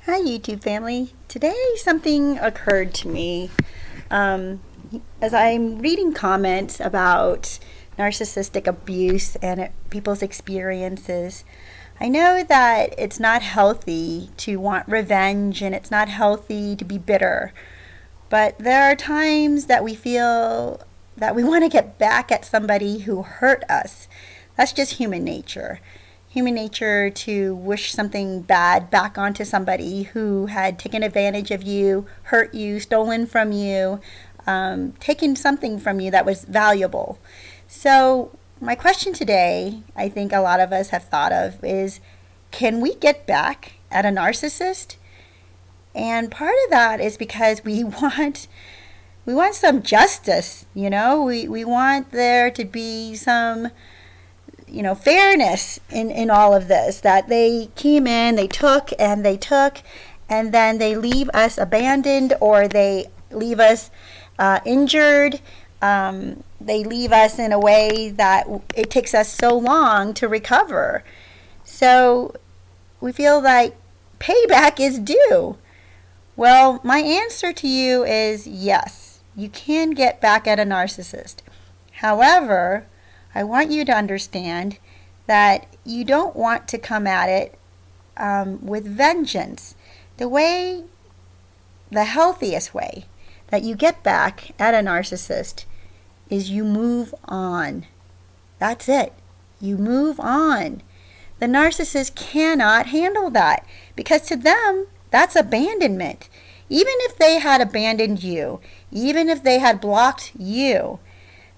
Hi, YouTube family. Today, something occurred to me as I'm reading comments about narcissistic abuse and people's experiences. I know that it's not healthy to want revenge and it's not healthy to be bitter, but there are times that we feel that we want to get back at somebody who hurt us. That's just human nature. Human nature to wish something bad back onto somebody who had taken advantage of you, hurt you, stolen from you, taken something from you that was valuable. So, my question today, I think a lot of us have thought of, is can we get back at a narcissist? And part of that is because we want some justice, we want there to be some fairness in all of this, that they came in, they took, and then they leave us abandoned, or they leave us injured. They leave us in a way that it takes us so long to recover. So we feel like payback is due. Well, my answer to you is yes, you can get back at a narcissist. However, I want you to understand that you don't want to come at it with vengeance. The healthiest way that you get back at a narcissist is you move on. That's it. You move on. The narcissist cannot handle that because to them, that's abandonment. Even if they had abandoned you, even if they had blocked you,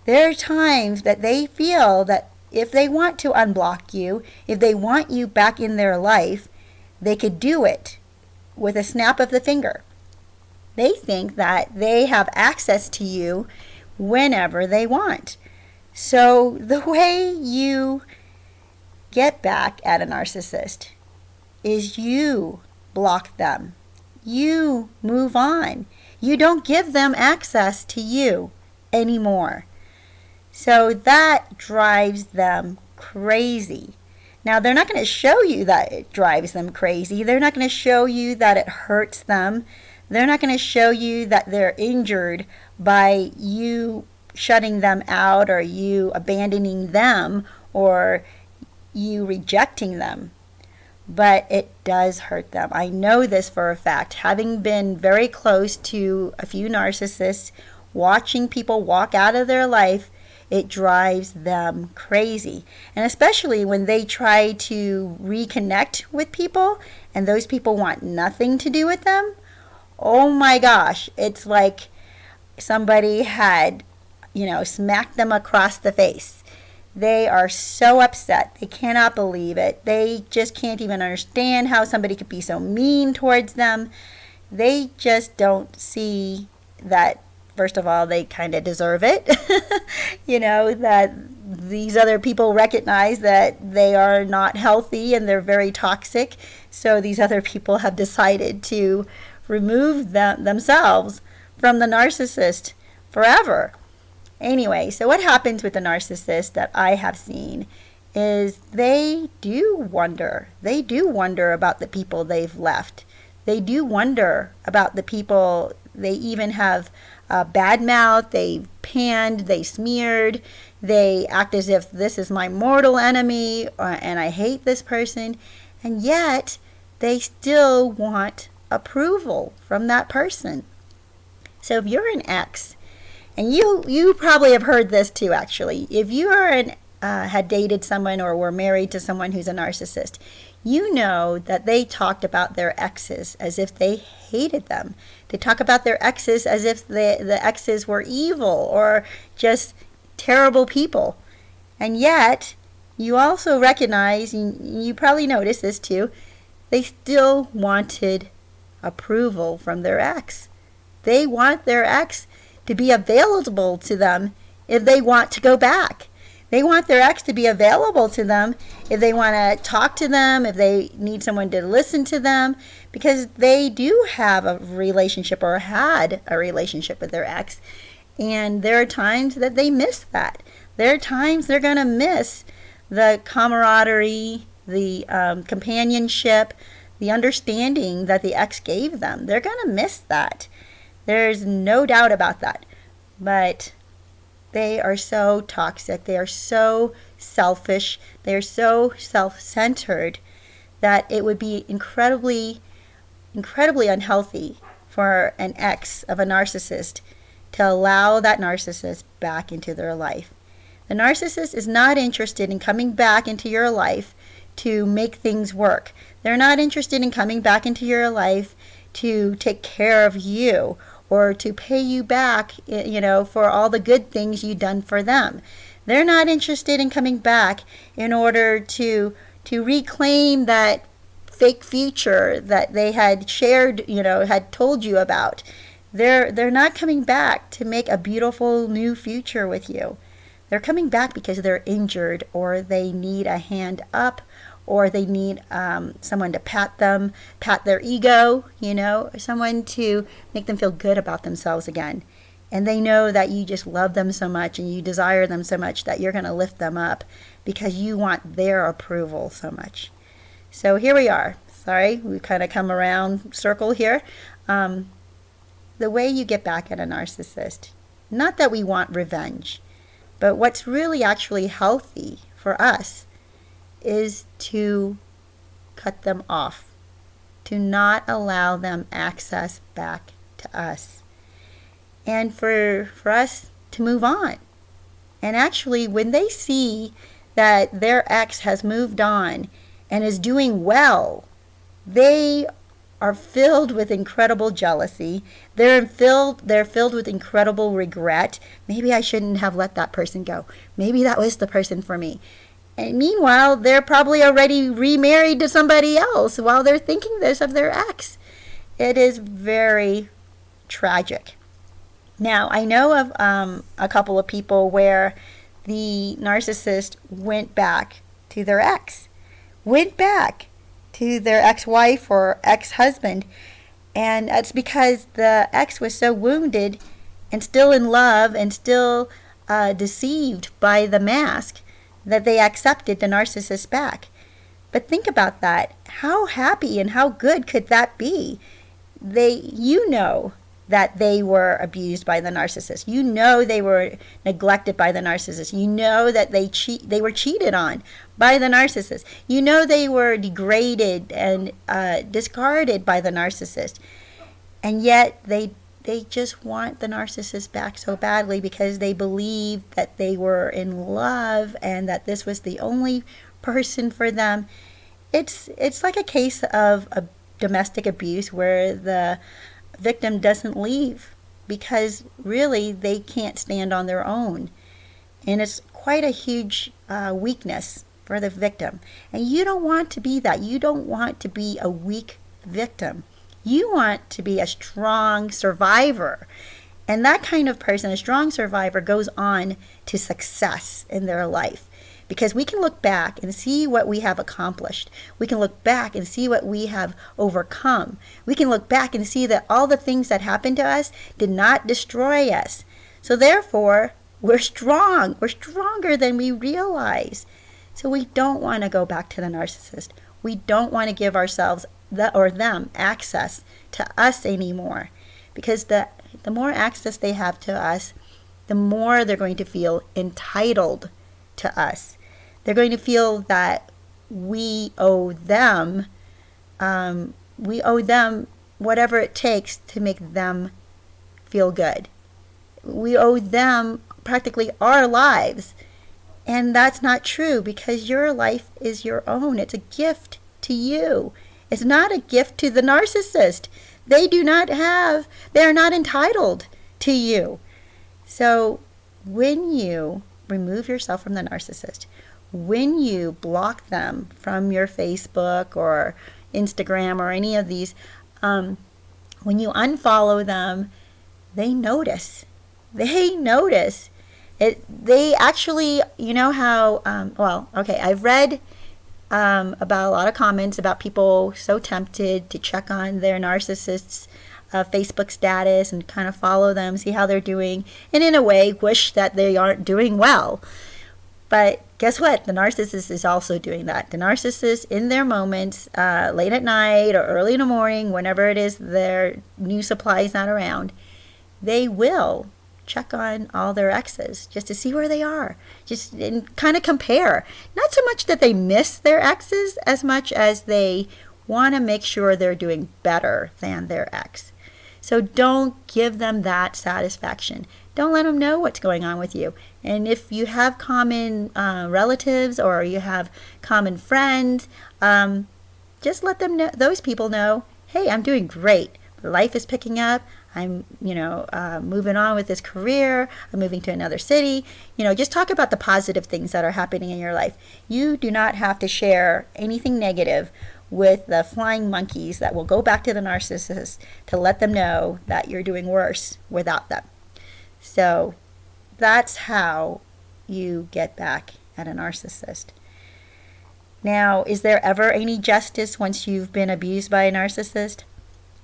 there are times that they feel that if they want to unblock you, if they want you back in their life, they could do it with a snap of the finger. They think that they have access to you whenever they want. So the way you get back at a narcissist is you block them. You move on. You don't give them access to you anymore. So that drives them crazy. Now, they're not going to show you that it drives them crazy. They're not going to show you that it hurts them. They're not going to show you that they're injured by you shutting them out or you abandoning them or you rejecting them. But it does hurt them. I know this for a fact. Having been very close to a few narcissists, watching people walk out of their life, it drives them crazy. And especially when they try to reconnect with people and those people want nothing to do with them. Oh my gosh, it's like somebody had, smacked them across the face. They are so upset. They cannot believe it. They just can't even understand how somebody could be so mean towards them. They just don't see that. First of all, they kind of deserve it, that these other people recognize that they are not healthy and they're very toxic. So these other people have decided to remove themselves from the narcissist forever. Anyway, so what happens with the narcissist that I have seen is they do wonder. They do wonder about the people they've left. They do wonder about the people they even have bad mouth, they panned, they smeared, they act as if this is my mortal enemy and I hate this person, and yet they still want approval from that person. So if you're an ex, and you probably have heard this too actually, if you are had dated someone or were married to someone who's a narcissist, you know that they talked about their exes as if they hated them. They talk about their exes as if the exes were evil or just terrible people. And yet, you also recognize, and you probably noticed this too, they still wanted approval from their ex. They want their ex to be available to them if they want to go back. They want their ex to be available to them if they want to talk to them, if they need someone to listen to them, because they do have a relationship or had a relationship with their ex. And there are times that they miss that. There are times they're going to miss the camaraderie, the companionship, the understanding that the ex gave them. They're going to miss that. There's no doubt about that. But they are so toxic. They are so selfish. They are so self-centered that it would be incredibly unhealthy for an ex of a narcissist to allow that narcissist back into their life. The narcissist is not interested in coming back into your life to make things work. They're not interested in coming back into your life to take care of you or to pay you back, for all the good things you've done for them. They're not interested in coming back in order to reclaim that fake future that they had shared, had told you about. They're not coming back to make a beautiful new future with you. They're coming back because they're injured, or they need a hand up, or they need someone to pat their ego, someone to make them feel good about themselves again. And they know that you just love them so much and you desire them so much that you're going to lift them up because you want their approval so much. So here we are. Sorry, we kind of come around circle here. The way you get back at a narcissist, not that we want revenge, but what's really actually healthy for us is to cut them off, to not allow them access back to us, and for us to move on. And actually, when they see that their ex has moved on and is doing well, they are filled with incredible jealousy. They're filled with incredible regret. Maybe I shouldn't have let that person go. Maybe that was the person for me. And meanwhile, they're probably already remarried to somebody else while they're thinking this of their ex. It is very tragic. Now, I know of a couple of people where the narcissist went back to their ex, went back to their ex-wife or ex-husband, and that's because the ex was so wounded and still in love and still deceived by the mask that they accepted the narcissist back. But think about that. How happy and how good could that be? That they were abused by the narcissist. They were neglected by the narcissist. That they were cheated on by the narcissist. They were degraded and discarded by the narcissist. And yet they just want the narcissist back so badly because they believe that they were in love and that this was the only person for them. It's like a case of a domestic abuse where the victim doesn't leave because really they can't stand on their own. And it's quite a huge weakness for the victim. And you don't want to be that. You don't want to be a weak victim. You want to be a strong survivor. And that kind of person, a strong survivor, goes on to success in their life. Because we can look back and see what we have accomplished. We can look back and see what we have overcome. We can look back and see that all the things that happened to us did not destroy us. So therefore, we're strong. We're stronger than we realize. So we don't want to go back to the narcissist. We don't want to give ourselves them access to us anymore. Because the more access they have to us, the more they're going to feel entitled to us. They're going to feel that we owe them whatever it takes to make them feel good. We owe them practically our lives. And that's not true because your life is your own. It's a gift to you. It's not a gift to the narcissist. They are not entitled to you. So when you remove yourself from the narcissist, when you block them from your Facebook or Instagram or any of these, when you unfollow them, they notice. They notice. They actually, I've read about a lot of comments about people so tempted to check on their narcissists' Facebook status and kind of follow them, see how they're doing, and in a way wish that they aren't doing well. But guess what? The narcissist is also doing that. The narcissist, in their moments, late at night or early in the morning, whenever it is their new supply is not around, they will check on all their exes just to see where they are, just and kind of compare. Not so much that they miss their exes as much as they want to make sure they're doing better than their ex. So don't give them that satisfaction. Don't let them know what's going on with you. And if you have common relatives or you have common friends, just let them know, those people know, hey, I'm doing great. Life is picking up. I'm, moving on with this career. I'm moving to another city. Just talk about the positive things that are happening in your life. You do not have to share anything negative with the flying monkeys that will go back to the narcissist to let them know that you're doing worse without them. So that's how you get back at a narcissist. Now, is there ever any justice once you've been abused by a narcissist?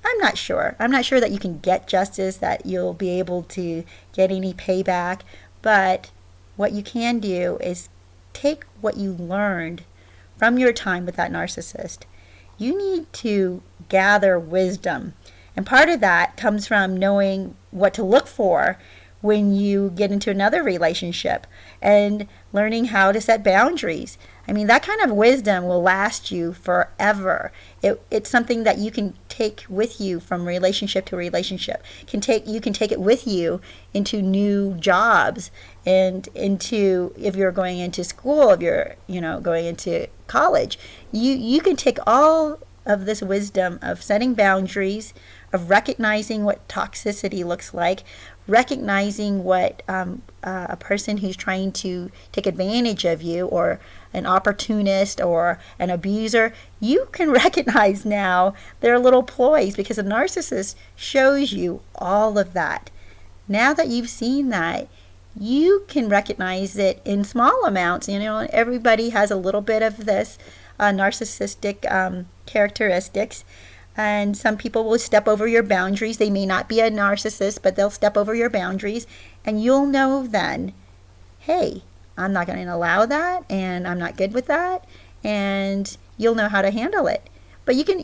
I'm not sure. I'm not sure that you can get justice, that you'll be able to get any payback. But what you can do is take what you learned from your time with that narcissist. You need to gather wisdom. And part of that comes from knowing what to look for when you get into another relationship and learning how to set boundaries. I mean, that kind of wisdom will last you forever. It's something that you can take with you from relationship to relationship. You can take it with you into new jobs and into, if you're going into school, if you're going into college. You can take all of this wisdom of setting boundaries, of recognizing what toxicity looks like, recognizing what a person who's trying to take advantage of you, or an opportunist or an abuser, you can recognize now their little ploys, because a narcissist shows you all of that. Now that you've seen that, you can recognize it in small amounts. Everybody has a little bit of this narcissistic characteristics. And some people will step over your boundaries. They may not be a narcissist, but they'll step over your boundaries. And you'll know then, hey, I'm not going to allow that, and I'm not good with that. And you'll know how to handle it. But you can,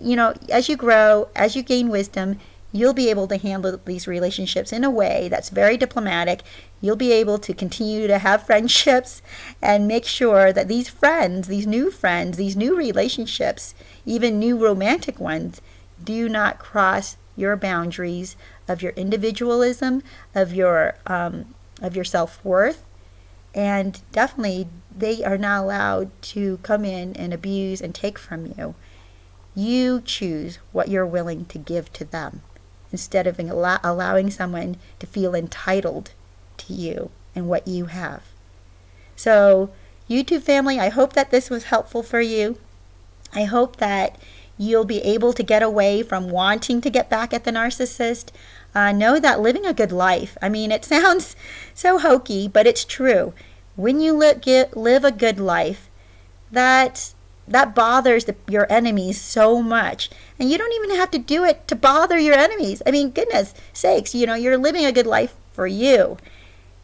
as you grow, as you gain wisdom, you'll be able to handle these relationships in a way that's very diplomatic. You'll be able to continue to have friendships and make sure that these friends, these new relationships, even new romantic ones, do not cross your boundaries of your individualism, of your self-worth. And definitely, they are not allowed to come in and abuse and take from you. You choose what you're willing to give to them, instead of allowing someone to feel entitled to you and what you have. So, YouTube family, I hope that this was helpful for you. I hope that you'll be able to get away from wanting to get back at the narcissist. Know that living a good life, I mean, it sounds so hokey, but it's true. When you live a good life, that bothers your enemies so much. And you don't even have to do it to bother your enemies. I mean, goodness sakes, you're living a good life for you.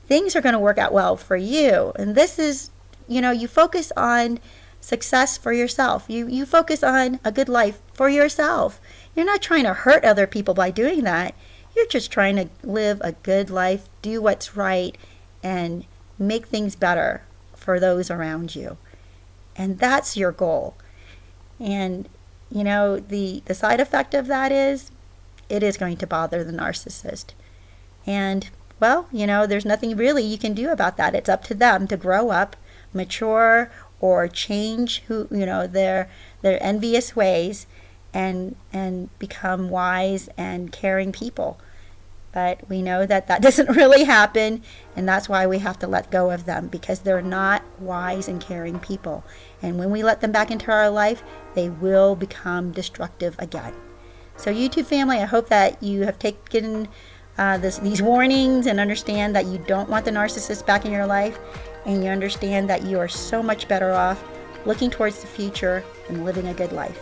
Things are going to work out well for you. And this is, you focus on success for yourself. You focus on a good life for yourself. You're not trying to hurt other people by doing that. You're just trying to live a good life, do what's right, and make things better for those around you. And that's your goal. And, the side effect of that is, it is going to bother the narcissist. And, well, there's nothing really you can do about that. It's up to them to grow up, mature, or change their envious ways and become wise and caring people. But we know that doesn't really happen, and that's why we have to let go of them, because they're not wise and caring people. And when we let them back into our life, they will become destructive again. So YouTube family, I hope that you have taken these warnings and understand that you don't want the narcissist back in your life, and you understand that you are so much better off looking towards the future and living a good life.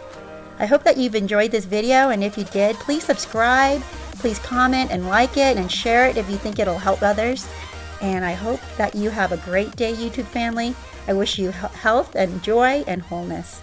I hope that you've enjoyed this video, and if you did, please subscribe, please comment and like it and share it if you think it'll help others. And I hope that you have a great day, YouTube family. I wish you health and joy and wholeness.